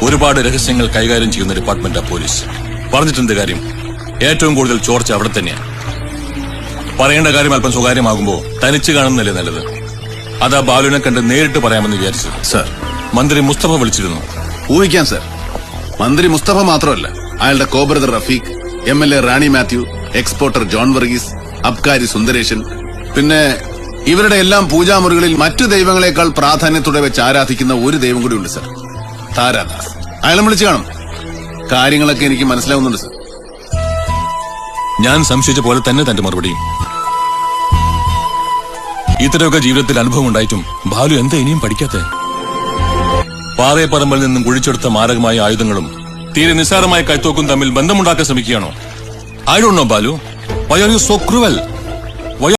ഒരുപാട് രഹസ്യങ്ങൾ കൈകാര്യം ചെയ്യുന്ന ഡിപ്പാർട്ട്മെന്റാ പോലീസ്. പറഞ്ഞിട്ടെന്ത് കാര്യം? ഏറ്റവും കൂടുതൽ ചോർച്ച അവിടെ തന്നെയാണ്. പറയേണ്ട കാര്യം അല്പം സ്വകാര്യമാകുമ്പോ തനിച്ച് കാണുന്നല്ലേ നല്ലത്. അതാ ബാലുവിനെ കണ്ട് നേരിട്ട് പറയാമെന്ന് വിചാരിച്ചത്. സർ, മന്ത്രി മുസ്തഫ വിളിച്ചിരുന്നു. ഊഹിക്കാം സർ. മന്ത്രി മുസ്തഫ മാത്രമല്ല, അയാളുടെ കോബ്രദർ റഫീഖ്, MLA റാണി മാത്യു, എക്സ്പോർട്ടർ ജോൺ വർഗീസ്, അബ്കാരി സുന്ദരേശൻ, പിന്നെ ഇവരുടെ എല്ലാം പൂജാമുറികളിൽ മറ്റു ദൈവങ്ങളെക്കാൾ പ്രാധാന്യത്തോടെ വെച്ച് ആരാധിക്കുന്ന ഒരു ദൈവം കൂടി ഉണ്ട് സർ, താരാദാസ്. അയാളെ വിളിച്ചു കാണും. കാര്യങ്ങളൊക്കെ എനിക്ക് മനസ്സിലാവുന്നുണ്ട് സർ. ഞാൻ സംശയിച്ച പോലെ തന്നെ തന്റെ മറുപടിയും. ഇത്തരമൊക്കെ ജീവിതത്തിൽ അനുഭവം ഉണ്ടായിട്ടും ബാലു എന്താ ഇനിയും പഠിക്കാത്ത? പാറയപ്പറമ്പിൽ നിന്നും കുഴിച്ചെടുത്ത മാരകമായ ആയുധങ്ങളും തീരെ നിസ്സാരമായ കൈത്തോക്കും തമ്മിൽ ബന്ധമുണ്ടാക്കാൻ ശ്രമിക്കുകയാണോ? I don't know Balu, why are you so cruel?